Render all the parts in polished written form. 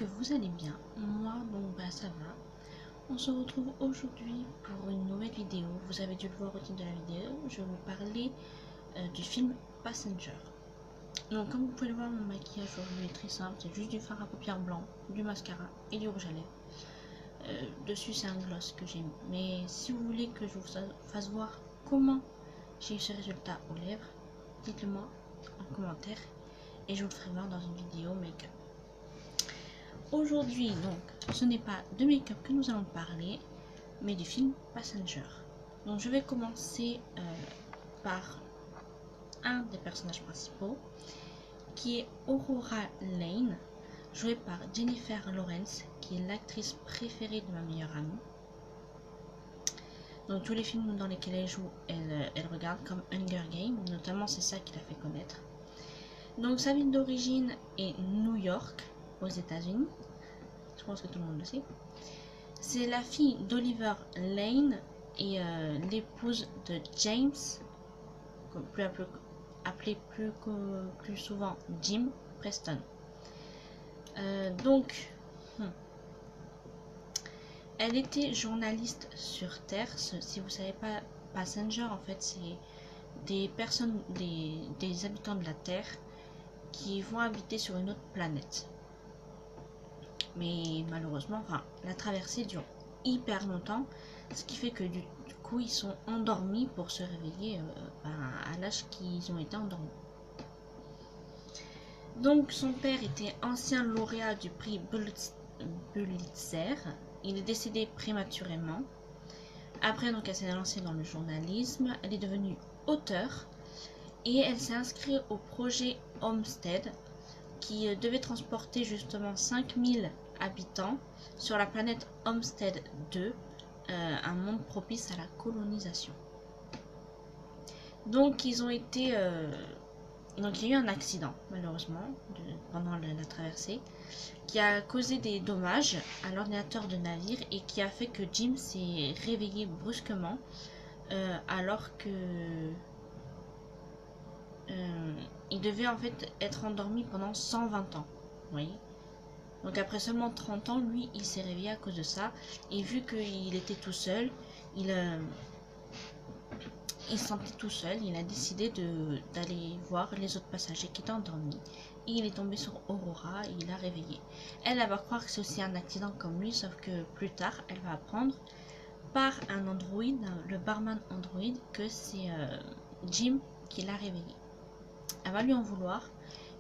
que vous allez bien. Moi, donc ça va. On se retrouve aujourd'hui pour une nouvelle vidéo. Vous avez dû le voir au titre de la vidéo. Je vais vous parler du film Passenger. Donc comme vous pouvez le voir, mon maquillage aujourd'hui est très simple. C'est juste du fard à paupières blanc, du mascara et du rouge à lèvres. Dessus c'est un gloss que j'ai mis. Mais si vous voulez que je vous fasse voir comment j'ai eu ce résultat aux lèvres, dites-le moi en commentaire et je vous le ferai voir dans une vidéo make-up. Aujourd'hui, donc, ce n'est pas de make-up que nous allons parler, mais du film Passenger. Donc, je vais commencer par un des personnages principaux, qui est Aurora Lane, jouée par Jennifer Lawrence, qui est l'actrice préférée de ma meilleure amie. Donc, tous les films dans lesquels elle joue, elle regarde, comme Hunger Games, notamment c'est ça qui l'a fait connaître. Donc, sa ville d'origine est New York, aux États-Unis. Je pense que tout le monde le sait. C'est la fille d'Oliver Lane et l'épouse de James, appelé plus souvent Jim Preston. Elle était journaliste sur Terre. Si vous ne savez pas, Passenger, en fait, c'est des personnes, des habitants de la Terre qui vont habiter sur une autre planète. Mais malheureusement, la traversée dure hyper longtemps, ce qui fait que du coup, ils sont endormis pour se réveiller à l'âge qu'ils ont été endormis. Donc, son père était ancien lauréat du prix Pulitzer. Il est décédé prématurément. Après, donc, elle s'est lancée dans le journalisme. Elle est devenue auteure et elle s'est inscrite au projet Homestead, qui devait transporter justement 5000 habitants sur la planète Homestead 2, un monde propice à la colonisation. Donc ils ont été... donc il y a eu un accident malheureusement pendant la traversée qui a causé des dommages à l'ordinateur de navire et qui a fait que Jim s'est réveillé brusquement alors que... il devait en fait être endormi pendant 120 ans. Vous voyez. Donc après seulement 30 ans, lui, il s'est réveillé à cause de ça. Et vu qu'il était tout seul, il se sentait tout seul. Il a décidé d'aller voir les autres passagers qui étaient endormis. Et il est tombé sur Aurora et il l'a réveillé. Elle va croire que c'est aussi un accident comme lui, sauf que plus tard, elle va apprendre par un androïde, le barman androïde, que c'est Jim qui l'a réveillé. Elle va lui en vouloir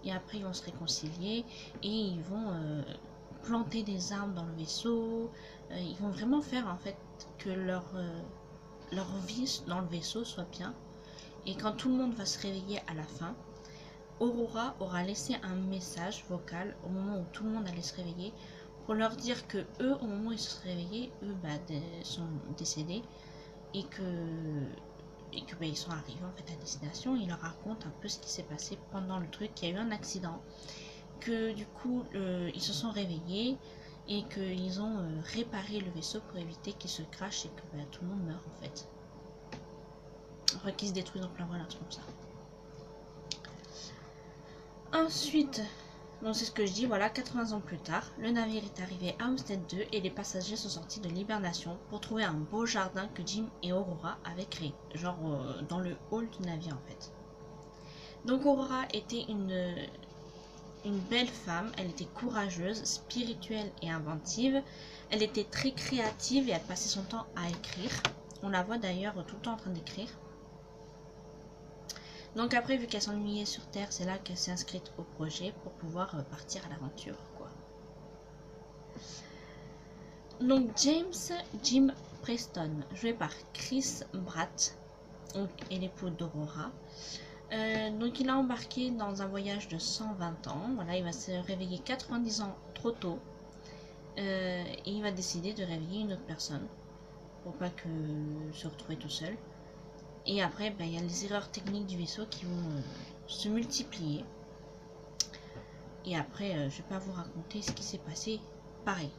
et après ils vont se réconcilier et ils vont planter des armes dans le vaisseau. Ils vont vraiment faire en fait que leur vie dans le vaisseau soit bien. Et quand tout le monde va se réveiller à la fin, Aurora aura laissé un message vocal au moment où tout le monde allait se réveiller pour leur dire que eux, au moment où ils se sont réveillés, eux sont décédés et que ils sont arrivés en fait à destination. Il leur raconte un peu ce qui s'est passé pendant le truc, qu'il y a eu un accident, que du coup ils se sont réveillés et qu'ils ont réparé le vaisseau pour éviter qu'il se crache et que tout le monde meurt en fait. Enfin qu'il se détruise en plein vol, c'est comme ça. Ensuite, donc c'est ce que je dis, voilà, 80 ans plus tard, le navire est arrivé à Homestead 2 et les passagers sont sortis de l'hibernation pour trouver un beau jardin que Jim et Aurora avaient créé, genre dans le hall du navire en fait. Donc Aurora était une belle femme, elle était courageuse, spirituelle et inventive, elle était très créative et elle passait son temps à écrire. On la voit d'ailleurs tout le temps en train d'écrire. Donc après, vu qu'elle s'ennuyait sur Terre, c'est là qu'elle s'est inscrite au projet pour pouvoir partir à l'aventure, quoi. Donc Jim Preston, joué par Chris Pratt, et l'époux d'Aurora. Donc il a embarqué dans un voyage de 120 ans. Voilà, il va se réveiller 90 ans trop tôt. Et il va décider de réveiller une autre personne pour pas se retrouver tout seul. Et après, il y a les erreurs techniques du vaisseau qui vont se multiplier. Et après, je vais pas vous raconter ce qui s'est passé. Pareil.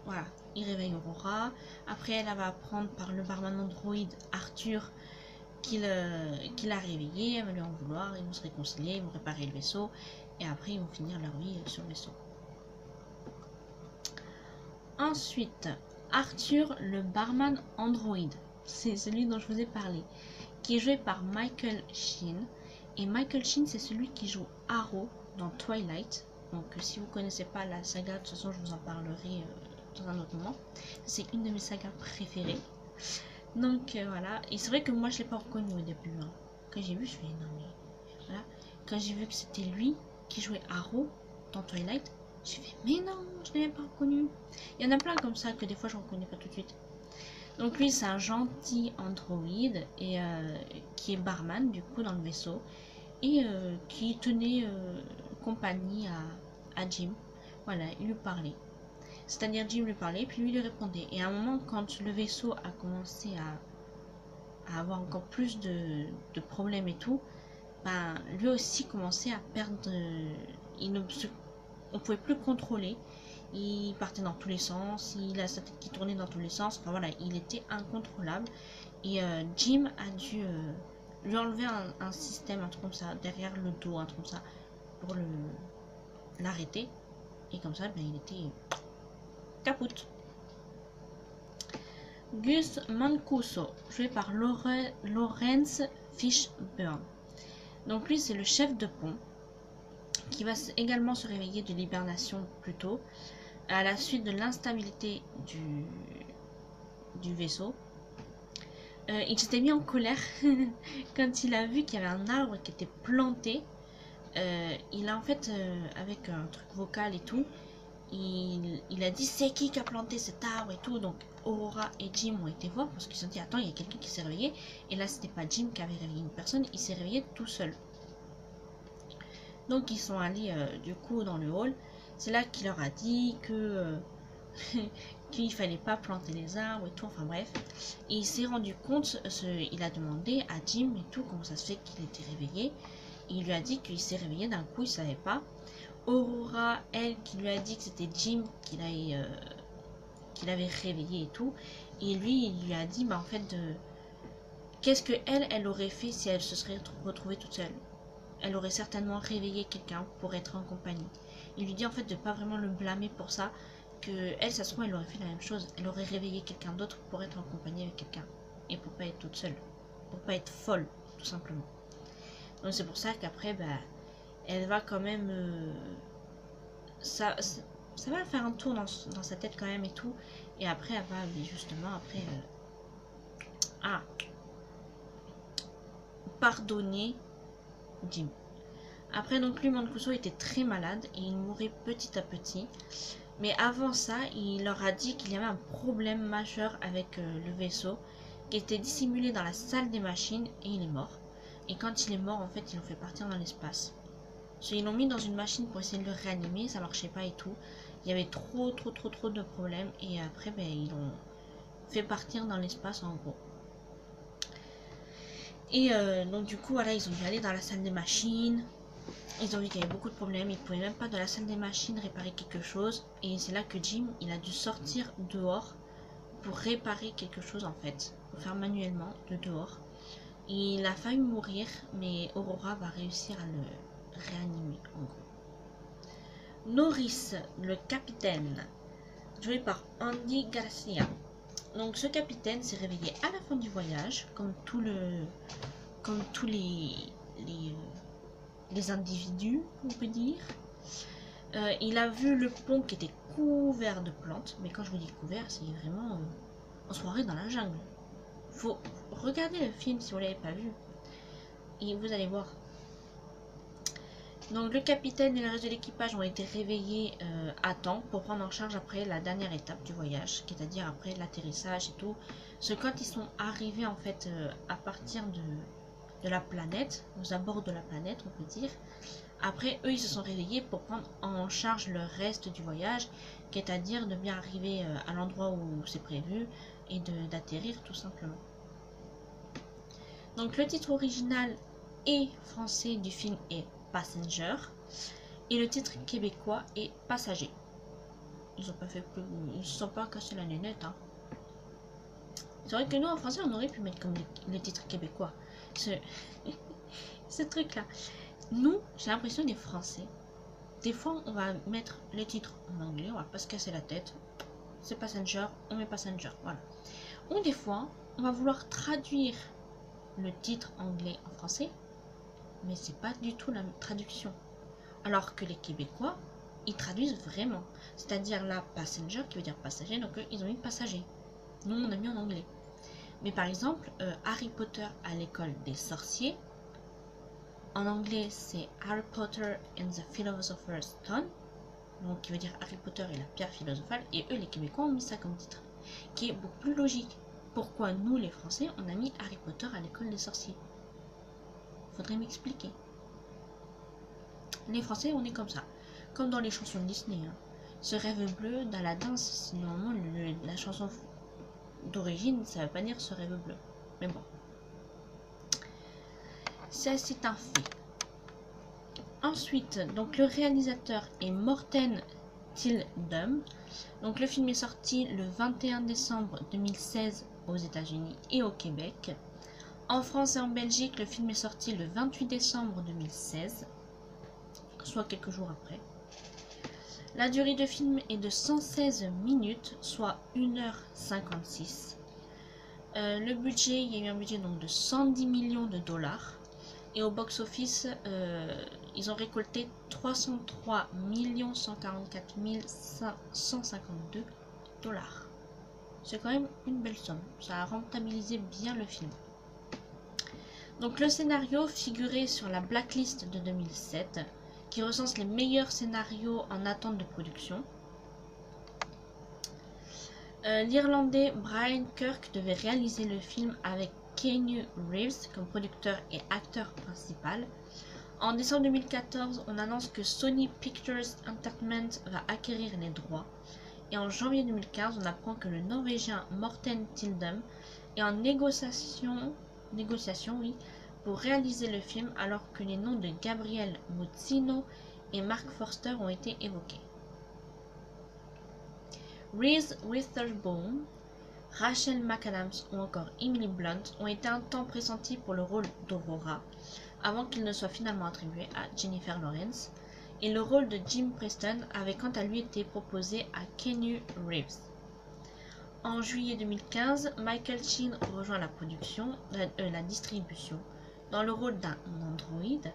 Voilà, il réveille Aurora. Après, elle va apprendre par le barman androïde Arthur qu'il a réveillé. Elle va lui en vouloir. Ils vont se réconcilier, ils vont réparer le vaisseau. Et après, ils vont finir leur vie sur le vaisseau. Ensuite, Arthur, le barman android. C'est celui dont je vous ai parlé. Qui est joué par Michael Sheen. Et Michael Sheen, c'est celui qui joue Arrow dans Twilight. Donc si vous ne connaissez pas la saga, de toute façon je vous en parlerai dans un autre moment. C'est une de mes sagas préférées. Donc voilà, et c'est vrai que moi je ne l'ai pas reconnu au début. Hein. Quand j'ai vu, je me suis dit non mais voilà. Quand j'ai vu que c'était lui qui jouait Arrow dans Twilight, j'ai fait mais non, je ne l'ai pas reconnu. Il y en a plein comme ça que des fois je ne reconnais pas tout de suite. Donc lui c'est un gentil androïde et qui est barman du coup dans le vaisseau et qui tenait compagnie à Jim. Voilà, il lui parlait. C'est-à-dire Jim lui parlait, puis lui répondait. Et à un moment, quand le vaisseau a commencé à avoir encore plus de problèmes et tout, ben, lui aussi commençait à perdre... on pouvait plus le contrôler. Il partait dans tous les sens, il a sa tête qui tournait dans tous les sens. Enfin voilà, il était incontrôlable. Et Jim a dû lui enlever un système, un truc comme ça, derrière le dos, un truc comme ça, pour l'arrêter. Et comme ça, ben, il était capote. Gus Mancuso, joué par Lawrence Fishburne. Donc lui, c'est le chef de pont qui va également se réveiller de l'hibernation plus tôt à la suite de l'instabilité du vaisseau. Il s'était mis en colère quand il a vu qu'il y avait un arbre qui était planté. Il a en fait, avec un truc vocal et tout, il a dit c'est qui a planté cet arbre et tout. Donc Aurora et Jim ont été voir parce qu'ils se sont dit attends, il y a quelqu'un qui s'est réveillé. Et là c'était pas Jim qui avait réveillé une personne, il s'est réveillé tout seul. Donc ils sont allés du coup dans le hall. C'est là qu'il leur a dit que qu'il fallait pas planter les arbres et tout, enfin bref. Et il s'est rendu compte, il a demandé à Jim et tout comment ça se fait qu'il était réveillé. Et il lui a dit qu'il s'est réveillé d'un coup, il savait pas. Aurora, elle, qui lui a dit que c'était Jim qu'il avait réveillé et tout. Et lui, il lui a dit, bah en fait, qu'est-ce que elle aurait fait si elle se serait retrouvée toute seule. Elle aurait certainement réveillé quelqu'un pour être en compagnie. Il lui dit en fait de pas vraiment le blâmer pour ça, que elle, ça se trouve, elle aurait fait la même chose. Elle aurait réveillé quelqu'un d'autre pour être en compagnie avec quelqu'un. Et pour pas être toute seule. Pour pas être folle, tout simplement. Donc c'est pour ça qu'après, bah, elle va quand même... ça va faire un tour dans sa tête quand même et tout. Et après, elle va justement, après... pardonner Jim. Après, donc, lui, Mancuso était très malade et il mourait petit à petit. Mais avant ça, il leur a dit qu'il y avait un problème majeur avec le vaisseau qui était dissimulé dans la salle des machines et il est mort. Et quand il est mort, en fait, ils l'ont fait partir dans l'espace. Ils l'ont mis dans une machine pour essayer de le réanimer, ça marchait pas et tout. Il y avait trop de problèmes et après, ben, ils l'ont fait partir dans l'espace en gros. Et donc du coup, voilà, ils ont dû aller dans la salle des machines. Ils ont vu qu'il y avait beaucoup de problèmes, ils ne pouvaient même pas dans la salle des machines réparer quelque chose. Et c'est là que Jim, il a dû sortir dehors pour réparer quelque chose en fait. Pour faire manuellement de dehors. Il a failli mourir, mais Aurora va réussir à le réanimer en gros. Norris, le capitaine, joué par Andy Garcia. Donc ce capitaine s'est réveillé à la fin du voyage, comme tous les individus, on peut dire. Il a vu le pont qui était couvert de plantes, mais quand je vous dis couvert, c'est vraiment en soirée dans la jungle. Faut regarder le film si vous ne l'avez pas vu, et vous allez voir. Donc le capitaine et le reste de l'équipage ont été réveillés à temps pour prendre en charge après la dernière étape du voyage, c'est-à-dire après l'atterrissage et tout. Parce que quand ils sont arrivés en fait à partir de la planète, aux abords de la planète on peut dire, après eux ils se sont réveillés pour prendre en charge le reste du voyage, c'est-à-dire de bien arriver à l'endroit où c'est prévu et d'atterrir tout simplement. Donc le titre original et français du film est Passenger et le titre québécois est Passager. Ils ont pas fait plus, ils se sont pas cassés la nénette hein. C'est vrai que nous en français on aurait pu mettre comme le titre québécois ce truc là. Nous j'ai l'impression des français des fois on va mettre les titres en anglais, on va pas se casser la tête, c'est passenger, on met passenger, voilà. Ou des fois, on va vouloir traduire le titre anglais en français, mais c'est pas du tout la traduction. Alors que les Québécois, ils traduisent vraiment. C'est-à-dire là, passenger qui veut dire passager, donc eux, ils ont mis passager. Nous, on a mis en anglais. Mais par exemple, Harry Potter à l'école des sorciers, en anglais, c'est Harry Potter and the Philosopher's Stone, donc qui veut dire Harry Potter et la pierre philosophale, et eux, les Québécois, ont mis ça comme titre, qui est beaucoup plus logique. Pourquoi nous, les Français, on a mis Harry Potter à l'école des sorciers? Faudrait m'expliquer. Les Français, on est comme ça. Comme dans les chansons de Disney. Hein. Ce rêve bleu d'Aladin, c'est normalement la chanson d'origine, ça veut pas dire ce rêve bleu. Mais bon. Ça, c'est un fait. Ensuite, donc le réalisateur est Morten Tyldum. Donc le film est sorti le 21 décembre 2016 aux États-Unis et au Québec. En France et en Belgique, le film est sorti le 28 décembre 2016, soit quelques jours après. La durée de film est de 116 minutes, soit 1h56. Le budget, il y a eu un budget donc de 110 millions de dollars. Et au box-office, ils ont récolté 303 144 152 dollars. C'est quand même une belle somme. Ça a rentabilisé bien le film. Donc le scénario figurait sur la blacklist de 2007, qui recense les meilleurs scénarios en attente de production. L'Irlandais Brian Kirk devait réaliser le film avec Keanu Reeves comme producteur et acteur principal. En décembre 2014, on annonce que Sony Pictures Entertainment va acquérir les droits. Et en janvier 2015, on apprend que le Norvégien Morten Tyldum est en négociation oui, pour réaliser le film, alors que les noms de Gabriel Mozzino et Mark Forster ont été évoqués. Reese Witherspoon, Rachel McAdams ou encore Emily Blunt ont été un temps pressentis pour le rôle d'Aurora, avant qu'il ne soit finalement attribué à Jennifer Lawrence, et le rôle de Jim Preston avait quant à lui été proposé à Keanu Reeves. En juillet 2015, Michael Sheen rejoint la production, la distribution, dans le rôle d'un androïde,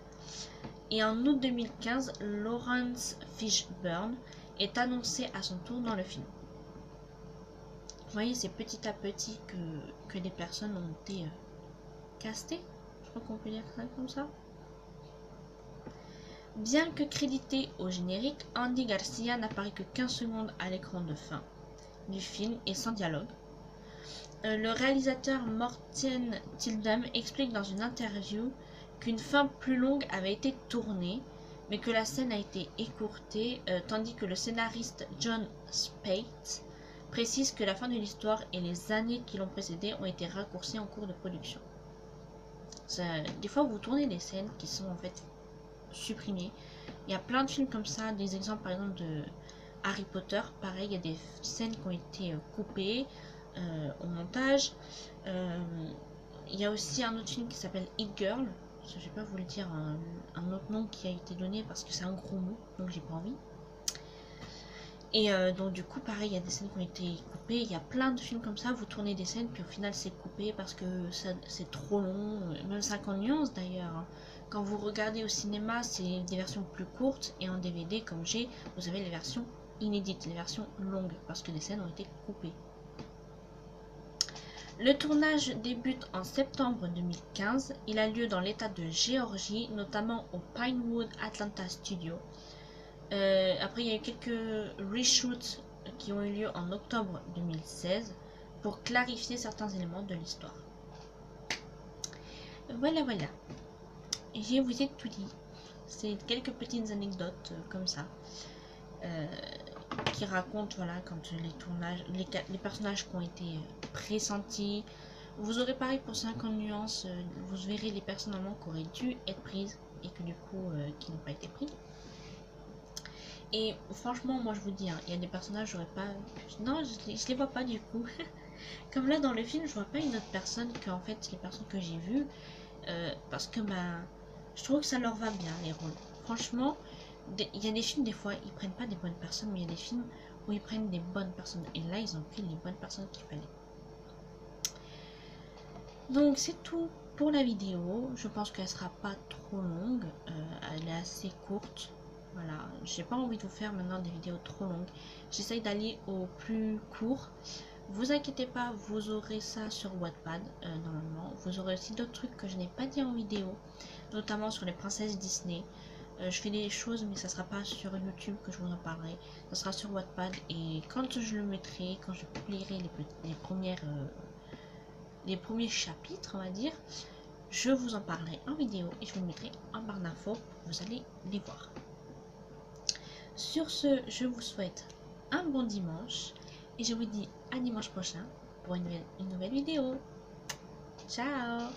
et en août 2015, Lawrence Fishburne est annoncé à son tour dans le film. Vous voyez, c'est petit à petit que des personnes ont été castées, je crois qu'on peut dire ça comme ça. Bien que crédité au générique, Andy Garcia n'apparaît que 15 secondes à l'écran de fin du film et sans dialogue. Le réalisateur Morten Tyldum explique dans une interview qu'une fin plus longue avait été tournée, mais que la scène a été écourtée, tandis que le scénariste John Speight précise que la fin de l'histoire et les années qui l'ont précédée ont été raccourcies en cours de production. Des fois, vous tournez des scènes qui sont en fait supprimées. Il y a plein de films comme ça, des exemples par exemple de Harry Potter, pareil, il y a des scènes qui ont été coupées au montage. Il y a aussi un autre film qui s'appelle It Girl, je ne vais pas vous le dire un autre nom qui a été donné parce que c'est un gros mot, donc j'ai pas envie. Et donc du coup pareil, il y a des scènes qui ont été coupées, il y a plein de films comme ça, vous tournez des scènes puis au final c'est coupé parce que c'est trop long, même 50 nuances d'ailleurs. Hein. Quand vous regardez au cinéma, c'est des versions plus courtes et en DVD comme j'ai, vous avez les versions inédites, les versions longues parce que des scènes ont été coupées. Le tournage débute en septembre 2015, il a lieu dans l'état de Géorgie, notamment au Pinewood Atlanta Studio. Après, il y a eu quelques reshoots qui ont eu lieu en octobre 2016 pour clarifier certains éléments de l'histoire. Voilà. Je vous ai tout dit. C'est quelques petites anecdotes comme ça qui racontent voilà, quand les tournages, les personnages qui ont été pressentis. Vous aurez pareil pour 50 nuances, vous verrez les personnes normalement qui auraient dû être prises et que du coup qui n'ont pas été pris. Et franchement, moi je vous dis, hein, il y a des personnages, j'aurais pas. Non, je les vois pas du coup. Comme là dans le film, je vois pas une autre personne que en fait les personnes que j'ai vues. Parce que je trouve que ça leur va bien les rôles. Franchement, il y a des films, des fois, ils prennent pas des bonnes personnes, mais il y a des films où ils prennent des bonnes personnes. Et là, ils ont pris les bonnes personnes qu'il fallait. Donc c'est tout pour la vidéo. Je pense qu'elle sera pas trop longue. Elle est assez courte. Voilà, j'ai pas envie de vous faire maintenant des vidéos trop longues. J'essaye d'aller au plus court. Vous inquiétez pas, vous aurez ça sur Wattpad normalement. Vous aurez aussi d'autres trucs que je n'ai pas dit en vidéo, notamment sur les princesses Disney. Je fais des choses, mais ça sera pas sur YouTube que je vous en parlerai. Ça sera sur Wattpad, et quand je le mettrai, quand je publierai les premiers chapitres, on va dire, je vous en parlerai en vidéo et je vous le mettrai en barre d'infos. Vous allez les voir. Sur ce, je vous souhaite un bon dimanche et je vous dis à dimanche prochain pour une nouvelle vidéo. Ciao!